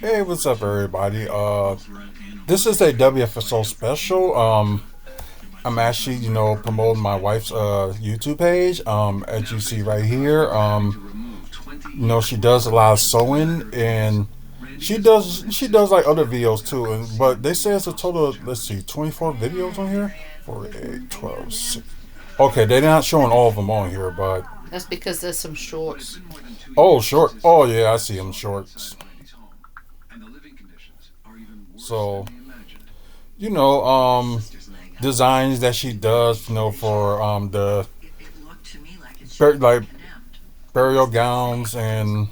Hey, what's up, everybody? This is a WFSO special. I'm actually, promoting my wife's YouTube page. As you see right here, she does a lot of sewing, and she does like other videos too. But they say it's a total of, let's see, 24 videos on here. 4, 8, 12, 6. Okay, they're not showing all of them on here, but That's because there's some shorts. oh, short. Oh yeah, I see them shorts. So you know, designs that she does, for the like burial gowns and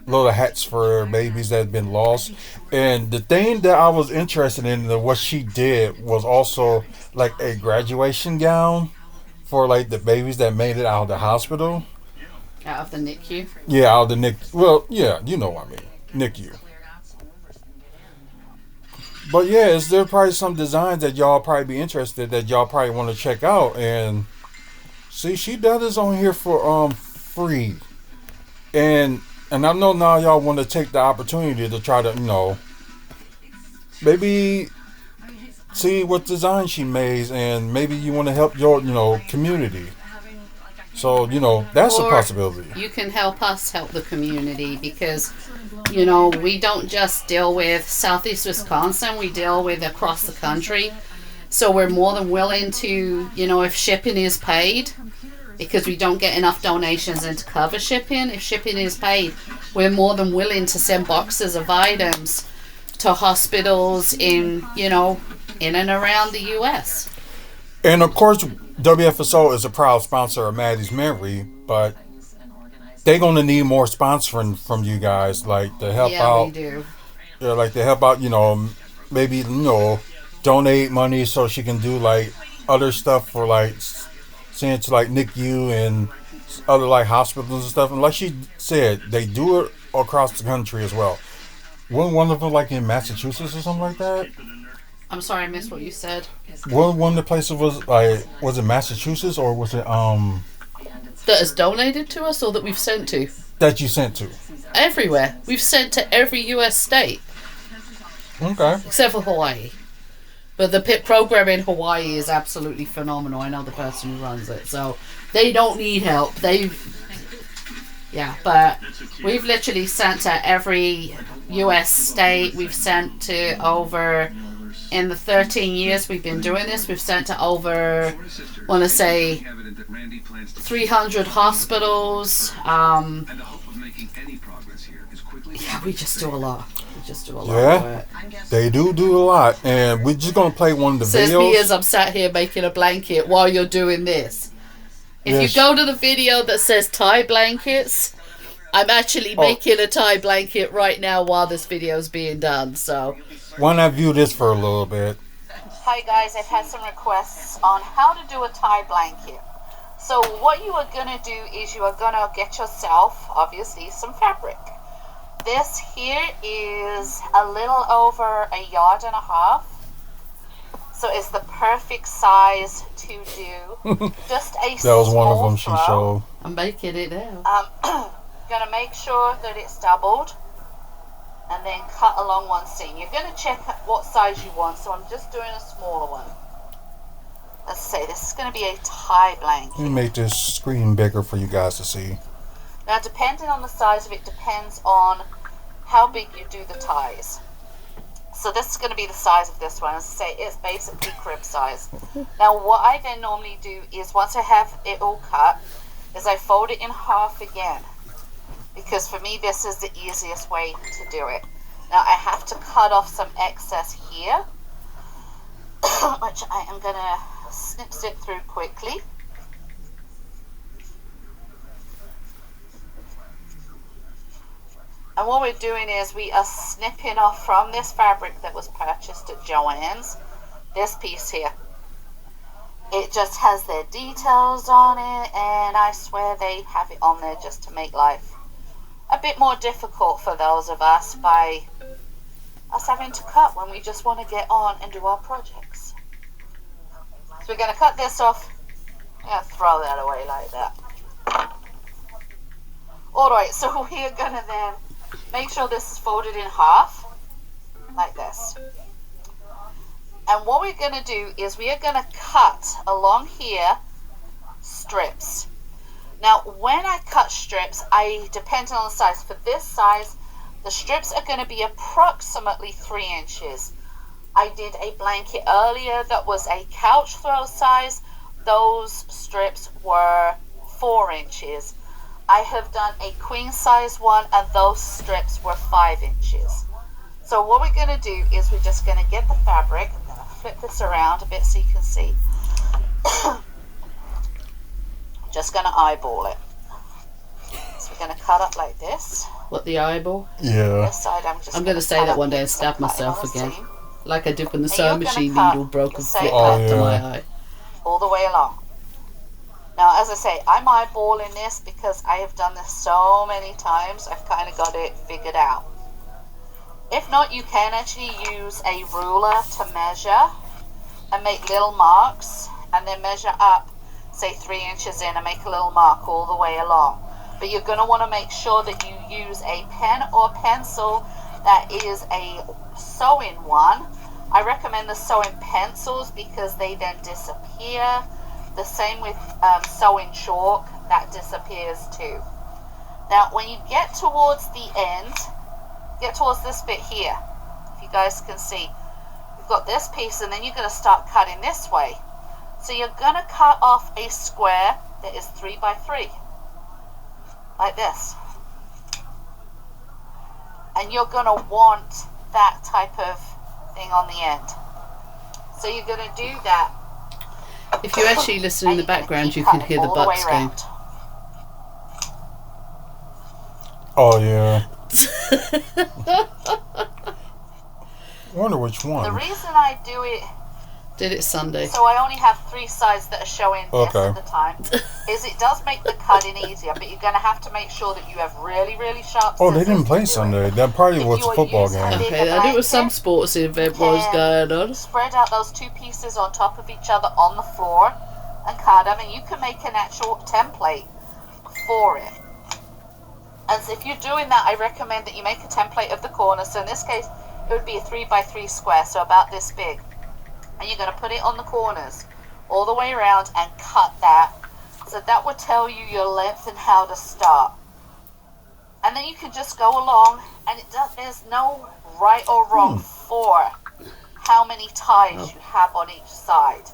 little hats for babies that had been lost. And the thing that I was interested in, what she did was also like a graduation gown for like the babies that made it out of the hospital. Out of the NICU. Yeah, out of the NIC. Well, yeah, you know what I mean, NICU. But yeah, is there probably some designs that y'all probably be interested that y'all probably want to check out? And see, she does this on here for free, and I know now y'all want to take the opportunity to try to maybe see what design she makes, and maybe you want to help your community. So that's a Or possibility. you can help us help the community because, we don't just deal with Southeast Wisconsin, we deal with across the country. So we're more than willing to, if shipping is paid, because we don't get enough donations in to cover shipping. If shipping is paid, we're more than willing to send boxes of items to hospitals in and around the U.S. And of course, WFSO is a proud sponsor of Matties Memory, but they're gonna need more sponsoring from you guys, like to help Yeah, we out. do. Yeah, like to help out. Maybe donate money so she can do like other stuff for like send to like NICU and other like hospitals and stuff. And like she said, they do it across the country as well. One of them like in Massachusetts or something like that? I'm sorry, I missed what you said. One of the places was it Massachusetts or was it That is donated to us or that we've sent to? that you sent to? Everywhere. We've sent to every US state Okay. except for Hawaii. But the PIT program in Hawaii is absolutely phenomenal. I know the person who runs it. So they don't need help. Yeah, but we've literally sent to every US state. We've sent to over, in the 13 years we've been doing this, we've sent to over, I want to say, 300 hospitals. Yeah, we just do a lot. We just do a lot of Yeah, work. they do a lot, and we're just gonna play one of the Says me as videos. I'm sat here making a blanket while you're doing this. If you Yes. go to the video that says tie blankets, I'm actually Oh, making a tie blanket right now while this video is being done. So, why not view this for a little bit? hi guys, I've had some requests on how to do a tie blanket. So, what you are gonna do is you are gonna get yourself, obviously, some fabric. This here is a little over a yard and a half. So it's the perfect size to do just a That was one of small them she throw. showed. I'm making it now. Gonna make sure that it's doubled and then cut along one seam. You're gonna check what size you want, so I'm just doing a smaller one. Let's say this is gonna be a tie Let me blanket. make this screen bigger for you guys to see. Now, depending on the size of it, depends on how big you do the ties. So this is going to be the size of this one. As I say, it's basically crib size. Now, what I then normally do is once I have it all cut, is I fold it in half again. Because for me, this is the easiest way to do it. Now, I have to cut off some excess here, which I am going to snip through quickly. And what we're doing is we are snipping off from this fabric that was purchased at Joann's, this piece here. It just has their details on it, and I swear they have it on there just to make life a bit more difficult for those of us by us having to cut when we just want to get on and do our projects. So we're going to cut this off. I'm going to throw that away like that. Alright, so we're going to then Make sure this is folded in half, like this. And what we're going to do is we are going to cut along here strips. Now, when I cut strips, depend on the size. For this size, the strips are going to be approximately 3 inches. I did a blanket earlier that was a couch throw size. Those strips were 4 inches. I have done a queen size one, and those strips were 5 inches. So what we're going to do is we're just going to get the fabric. I'm going to flip this around a bit so you can see. I'm just going to eyeball it. So we're going to cut up like this. What, the eyeball? Yeah. This side I'm going to say that one day and stab myself again. Like I did when the sewing machine needle broke and flipped after my eye. All the way along. Now, as I say, I'm eyeballing this because I have done this so many times. I've kind of got it figured out. If not, you can actually use a ruler to measure and make little marks, and then measure up, say 3 inches in, and make a little mark all the way along. But you're going to want to make sure that you use a pen or pencil that is a sewing one. I recommend the sewing pencils because they then disappear. The same with sewing chalk, that disappears too. Now, when you get towards the end, get towards this bit here, if you guys can see, you've got this piece, and then you're going to start cutting this way. So you're going to cut off a square that is 3 by 3, like this. And you're going to want that type of thing on the end. So you're going to do that. If you actually listen in the background, you can hear the butts going. Oh, yeah. I wonder which one. The reason I do it... Did it Sunday. So I only have 3 sides that are showing this at the time. Is it does make the cutting easier, but you're going to have to make sure that you have really, really sharp scissors. Oh, they didn't play Sunday. That probably was a football game. Okay, I knew it was some sports event was going on. Spread out those 2 pieces on top of each other on the floor and cut them, and you can make an actual template for it. And so if you're doing that, I recommend that you make a template of the corner. So in this case, it would be a 3 by 3 square, so about this big. And you're going to put it on the corners all the way around and cut that. So that will tell you your length and how to start. And then you can just go along, and there's no right or wrong for how many ties you have on each side.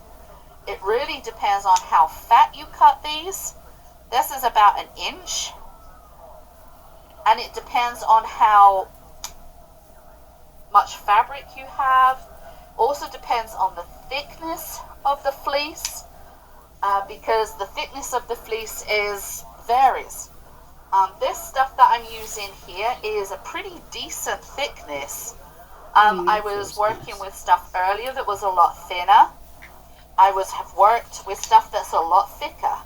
It really depends on how fat you cut these. This is about 1 inch. And it depends on how much fabric you have. Also depends on the thickness of the fleece, because the thickness of the fleece varies. This stuff that I'm using here is a pretty decent thickness. I was working with stuff earlier that was a lot thinner. I have worked with stuff that's a lot thicker.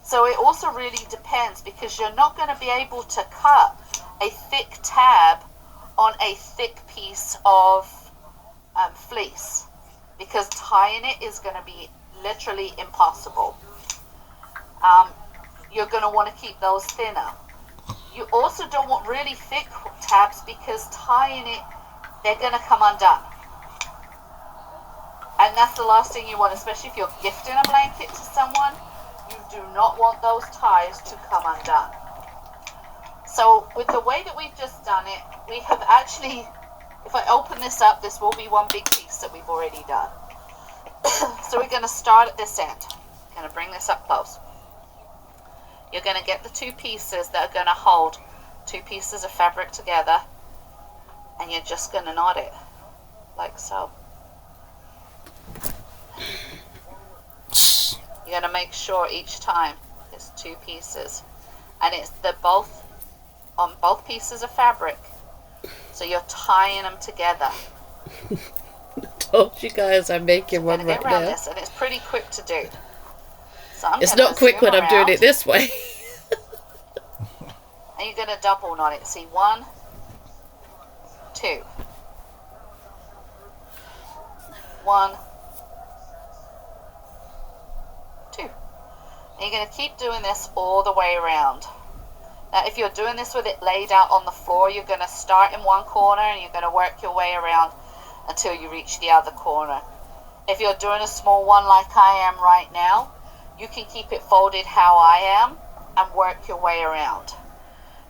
So it also really depends, because you're not going to be able to cut a thick tab on a thick piece of fleece, because tying it is going to be literally impossible. You're going to want to keep those thinner. You also don't want really thick tabs, because tying it, they're going to come undone. And that's the last thing you want, especially if you're gifting a blanket to someone. You do not want those ties to come undone. So with the way that we've just done it, we have actually, if I open this up, this will be one big piece that we've already done. So we're going to start at this end. I'm going to bring this up close. You're going to get the 2 pieces that are going to hold 2 pieces of fabric together, and you're just going to knot it like so. You're going to make sure each time it's 2 pieces, and they're both on both pieces of fabric, so you're tying them together. I told you guys I'm making one right now. This, and it's pretty quick to do. So it's not quick when I'm doing it this way. And you're going to double knot it. See, 1, 2, 1, 2. And you're going to keep doing this all the way around. Now, if you're doing this with it laid out on the floor, you're going to start in one corner and you're going to work your way around until you reach the other corner. If you're doing a small one like I am right now, you can keep it folded how I am and work your way around.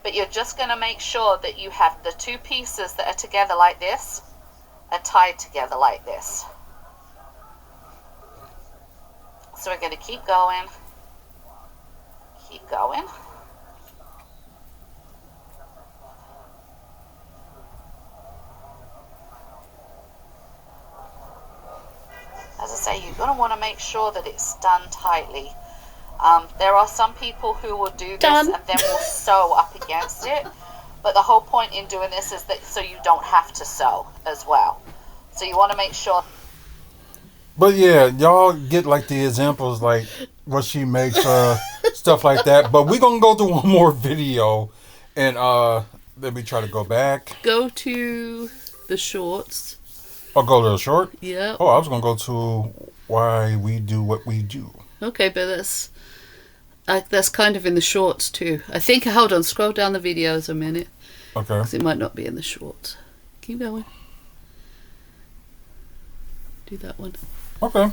But you're just going to make sure that you have the two pieces that are together like this are tied together like this. So we're going to keep going. Keep going. As I say, you're going to want to make sure that it's done tightly. There are some people who will do this and then will sew up against it. But the whole point in doing this is that so you don't have to sew as well. So you want to make sure. But yeah, y'all get like the examples, like what she makes, stuff like that. But we're going to go through one more video and then we try to go back. Go to the shorts. I'll go to the short? Yeah. Oh, I was going to go to why we do what we do. Okay, but that's kind of in the shorts too. I think, hold on, scroll down the videos a minute. Okay. Because it might not be in the shorts. Keep going. Do that one. Okay.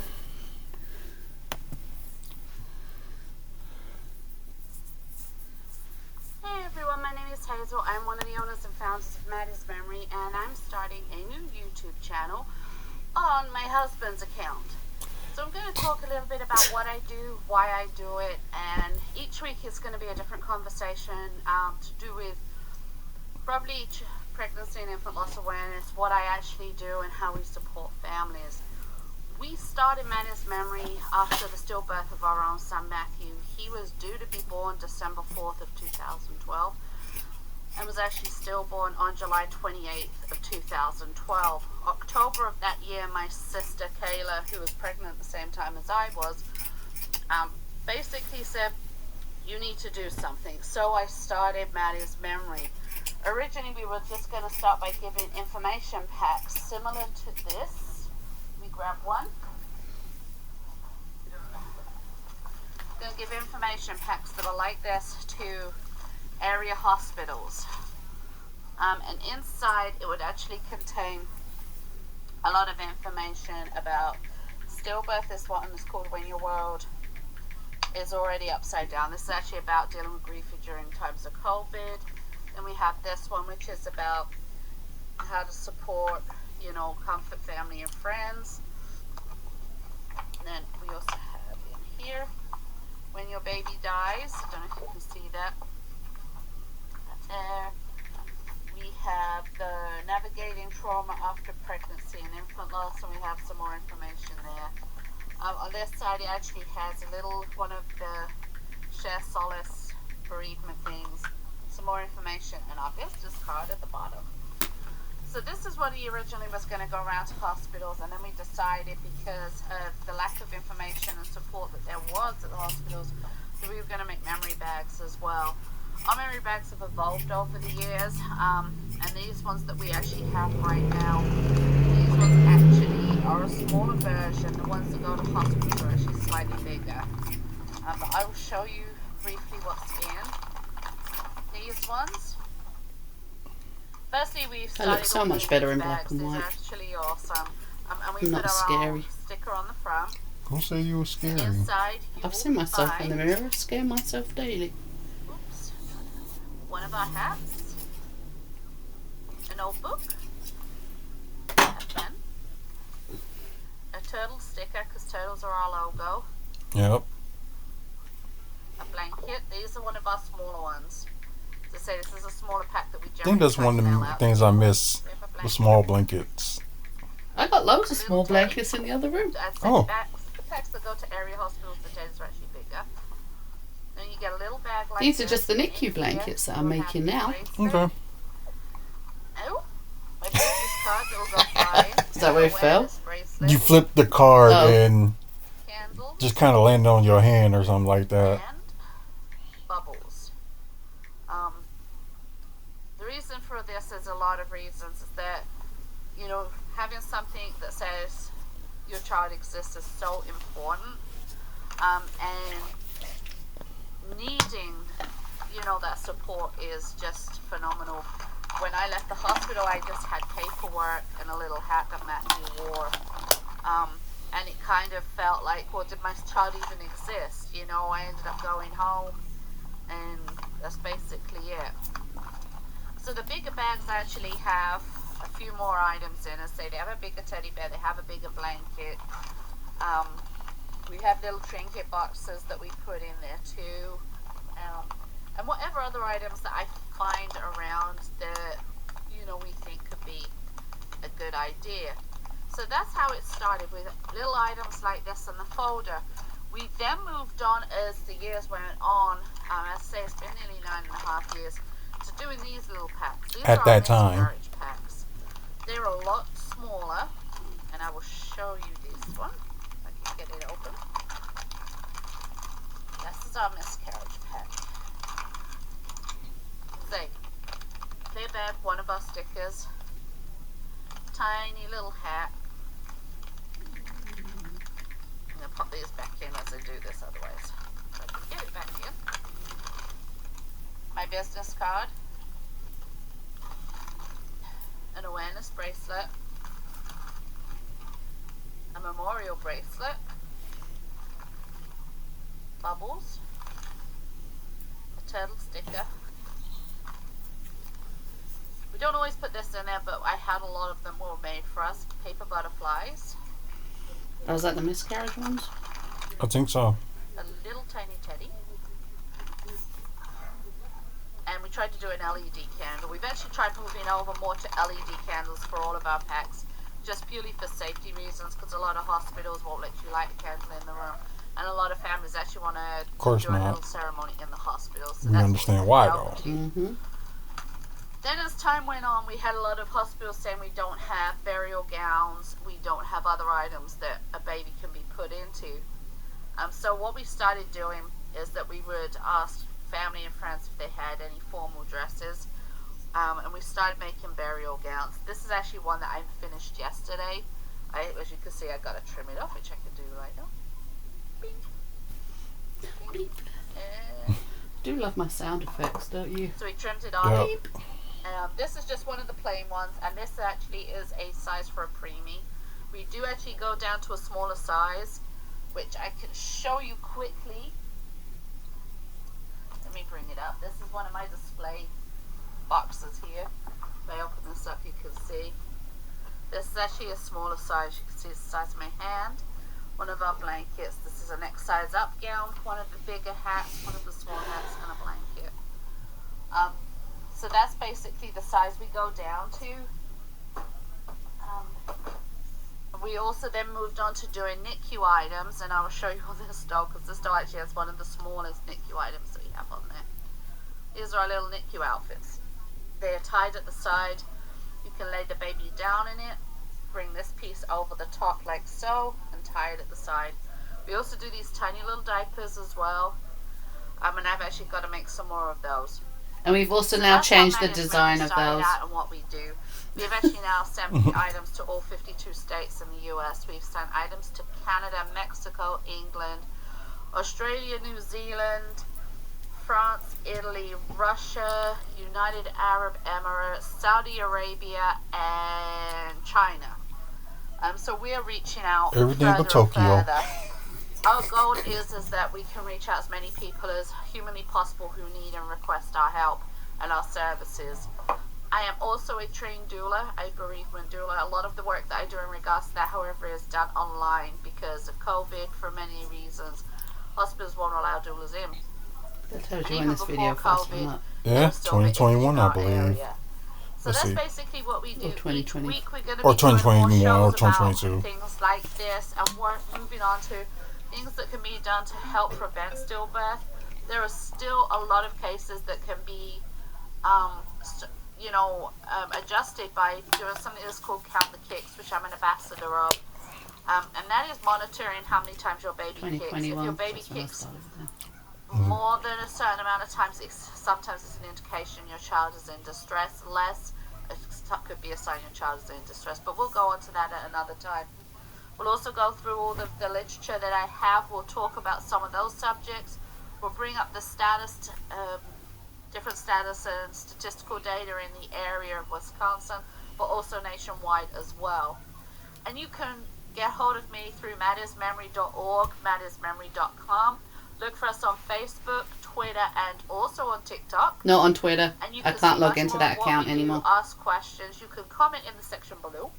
Hey everyone, my name is Hazel. I'm one of the owners and founders of Matties Memory, and I'm starting a new YouTube channel on my husband's account. So I'm going to talk a little bit about what I do, why I do it, and each week is going to be a different conversation to do with probably pregnancy and infant loss awareness, what I actually do, and how we support families. We started Matties Memory after the stillbirth of our own son Matthew. He was due to be born December 4th of 2012 and was actually stillborn on July 28th of 2012. October of that year, my sister Kayla, who was pregnant at the same time as I was, basically said, you need to do something. So I started Matties Memory. Originally, we were just going to start by giving information packs similar to this. We grab one. I'm going to give information packs that are like this to area hospitals. And inside, it would actually contain a lot of information about stillbirth. This one is called When Your World is Already Upside Down. This is actually about dealing with grief during times of COVID. Then we have this one, which is about how to support, comfort family and friends. And then we also have in here, When Your Baby Dies. I don't know if you can see that. That's there. We have the Navigating Trauma After Pregnancy and Infant Loss, and we have some more information there. On this side, it actually has a little one of the Share Solace bereavement things, some more information, and our business card at the bottom. So this is what he originally was going to go around to hospitals, and then we decided, because of the lack of information and support that there was at the hospitals, that we were going to make memory bags as well. Our memory bags have evolved over the years, and these ones that we actually have right now, these ones actually are a smaller version. The ones that go to hospitals are actually slightly bigger. But I will show you briefly what's in these ones. Firstly, we've started. That looks so much better in black and white. It's actually awesome. And we Not put our scary. own sticker on the front. Who say you were scary? Inside, I've seen myself in the mirror, scare myself daily. Oops. One of our hats. An old book. A pen. A turtle sticker, because turtles are our logo. Yep. A blanket. These are one of our smaller ones. To say, this is a smaller pack that we I think that's one of the things I miss, the small blankets. I got loads of small blankets in the other room. Oh. Packs that go to area hospitals, the tents are actually bigger. Then you get a little bag like These are this. just the NICU blankets that I'm making now. Okay. Oh, my business card that will go flying. Is that where it fell? You flipped the card and Candles. just kind of landed on your hand or something like that. And bubbles. The reason for this is a lot of reasons. Is that, having something that says your child exists is so important. And needing that support is just phenomenal. When I left the hospital, I just had paperwork and a little hat that Matthew wore. And it kind of felt like, well, did my child even exist? I ended up going home, and that's basically it. So the bigger bags actually have a few more items in it. Say they have a bigger teddy bear, they have a bigger blanket. We have little trinket boxes that we put in there too. And whatever other items that I find around that, we think could be a good idea. So that's how it started, with little items like this in the folder. We then moved on as the years went on. As I say, it's been nearly 9.5 years, to doing these little packs. These At are that time. miscarriage packs. They're a lot smaller, and I will show you this one. If I can get it open. This is our miscarriage pack. Say, clear bag, one of our stickers, tiny little hat. I'm going to pop these back in as I do this, otherwise I can get it back in. My business card, an awareness bracelet, a memorial bracelet, bubbles, a turtle sticker. We don't always put this in there, but I had a lot of them were made for us. Paper butterflies. Oh, is that the miscarriage ones? I think so. A little tiny teddy. And we tried to do an LED candle. We've actually tried moving over more to LED candles for all of our packs, just purely for safety reasons, because a lot of hospitals won't let you light a candle in the room. And a lot of families actually want to do a little ceremony in the hospital. So we understand why, though. Mm-hmm. Then as time went on, we had a lot of hospitals saying we don't have burial gowns, we don't have other items that a baby can be put into. So what we started doing is that we would ask family and friends if they had any formal dresses, and we started making burial gowns. This is actually one that I finished yesterday. As you can see, I got to trim it off, which I can do right now. Beep. Beep. Do love my sound effects, don't you? So we trimmed it off. Yep. This is just one of the plain ones, and this actually is a size for a preemie. We do actually go down to a smaller size, which I can show you quickly. Let me bring it up. This is one of my display boxes here. If I open this up, you can see. This is actually a smaller size. You can see it's the size of my hand. One of our blankets. This is a next size up gown. One of the bigger hats. One of the small hats, and a blanket. So that's basically the size we go down to. We also then moved on to doing NICU items, and I will show you all this doll, because this doll actually has one of the smallest NICU items that we have on there. These are our little NICU outfits. They are tied at the side. You can lay the baby down in it, bring this piece over the top like so, and tie it at the side. We also do these tiny little diapers as well, and I've actually got to make some more of those. And we've also now changed the design of those. And what we do. We've actually now sent items to all 52 states in the US. We've sent items to Canada, Mexico, England, Australia, New Zealand, France, Italy, Russia, United Arab Emirates, Saudi Arabia, and China. So we are reaching out everything but Tokyo. Further. Our goal is that we can reach out as many people as humanly possible who need and request our help and our services. I am also a trained doula, a bereavement doula. A lot of the work that I do in regards to that, however, is done online because of COVID for many reasons. Hospitals won't allow doulas in. That tells you when this video first came up. Yeah, 2021, I believe. Area. So Let's that's see. basically what we do. Or 2020. Each week we're going to Or be doing 2021 more or shows about 2022. things like this, and we're moving on to things that can be done to help prevent stillbirth. There are still a lot of cases that can be, adjusted by doing something that's called Count the Kicks, which I'm an ambassador of. And that is monitoring how many times your baby kicks. If your baby kicks more than a certain amount of times, sometimes it's an indication your child is in distress. Less, it could be a sign your child is in distress. But we'll go on to that at another time. We'll also go through all the literature that I have. We'll talk about some of those subjects. We'll bring up the status different status and statistical data in the area of Wisconsin, but also nationwide as well. And you can get hold of me through mattiesmemory.org, mattiesmemory.com. Look for us on Facebook, Twitter, and also on TikTok. Not on Twitter. And you I can can't see log much into more that of what account we do, anymore. ask questions. You can comment in the section below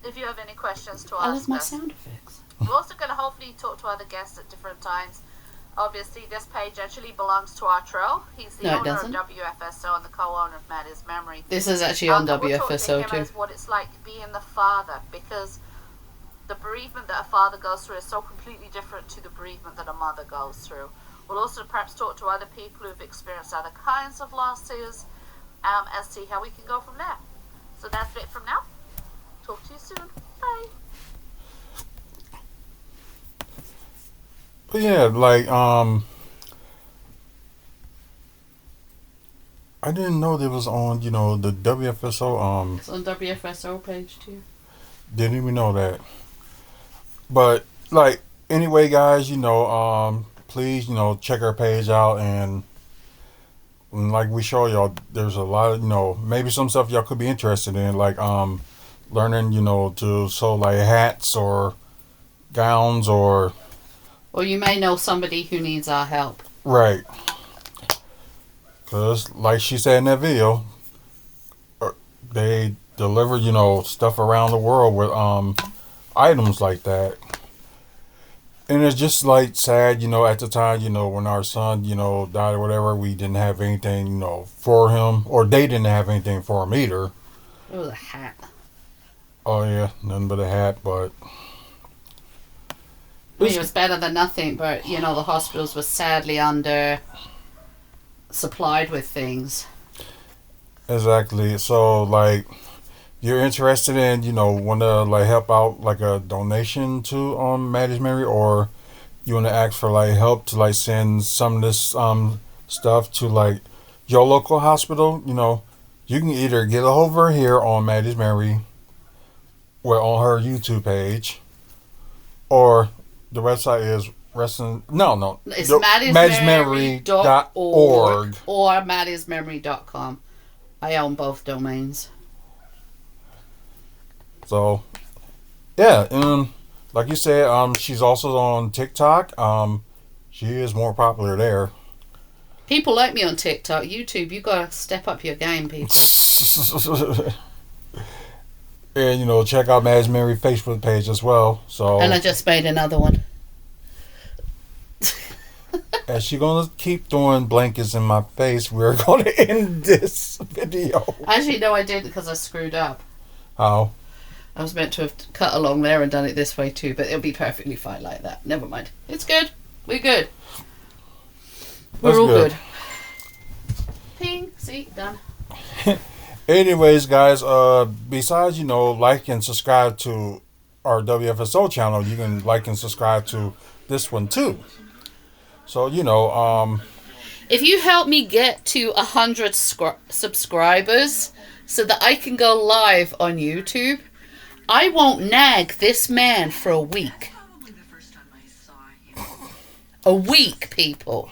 if you have any questions to ask I love my us. sound effects. We're also going to hopefully talk to other guests at different times. Obviously, this page actually belongs to Artrell. He's the owner of WFSO and the co-owner of Matties Memory. This is actually on We'll talk WFSO to him too. as what it's like being the father, because the bereavement that a father goes through is so completely different to the bereavement that a mother goes through. We'll also perhaps talk to other people who've experienced other kinds of losses, and see how we can go from there. So that's it from now. Talk to you soon. Bye. But yeah, like I didn't know there was on, the WFSO. It's on WFSO page too. Didn't even know that. But like anyway, guys, please, check our page out, and like we show y'all, there's a lot of, maybe some stuff y'all could be interested in, like learning, to sew like hats or gowns or you may know somebody who needs our help. right. Cause like she said in that video, they deliver, stuff around the world with items like that. And it's just like sad, at the time, when our son, died or whatever, we didn't have anything, for him, or they didn't have anything for him either. It was a hat. Oh yeah, nothing but a hat, but I mean, it was better than nothing, but the hospitals were sadly under supplied with things. exactly. So like, you're interested in, want to like help out like a donation to Matties Memory, or you want to ask for like help to like send some of this stuff to like your local hospital, you can either get over here on Matties Memory, well, on her YouTube page, or the website is wrestling. No, It's mattiesmemory.org or mattiesmemory.com. I own both domains. So, yeah, and like you said, she's also on TikTok. She is more popular there. People like me on TikTok. YouTube, you gotta step up your game, people. And check out Matties Memory Facebook page as well. So, And I just made another one. as she gonna keep throwing blankets in my face, we're gonna end this video. Actually, no, I didn't, because I screwed up. How? I was meant to have cut along there and done it this way too, but it'll be perfectly fine like that. Never mind. It's good. We're good. We're all good. Ping. See? Done. Anyways, guys, besides, like and subscribe to our WFSO channel, you can like and subscribe to this one too. So, if you help me get to 100 subscribers so that I can go live on YouTube, I won't nag this man for a week. A week, people.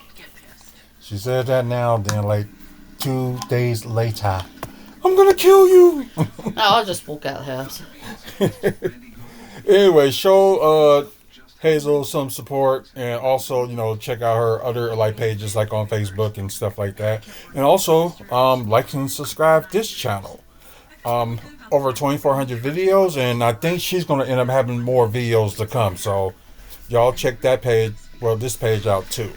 She said that now, then like 2 days later, I'm gonna kill you. No, I'll just walk out the house. Anyway, show Hazel some support, and also check out her other like pages like on Facebook and stuff like that, and also like and subscribe to this channel. Over 2,400 videos, and I think she's gonna end up having more videos to come. So y'all check that page, this page out too.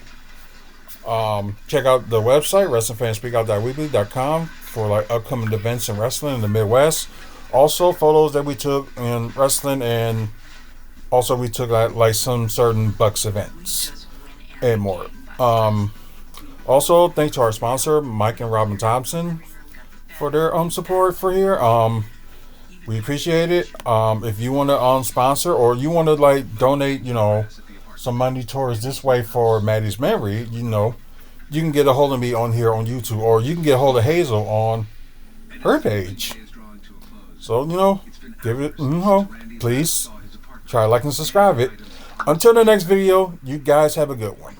Check out the website wrestlingfanspeakout.weebly.com for like upcoming events in wrestling in the Midwest. Also photos that we took in wrestling, and also we took like some certain Bucks events and more. Also thanks to our sponsor Mike and Robin Thompson for their support for here. We appreciate it. If you want to sponsor, or you want to like donate, some money towards this way for Matties Memory, you can get a hold of me on here on YouTube, or you can get a hold of Hazel on her page. So, give it, please try like and subscribe it. Until the next video, you guys have a good one.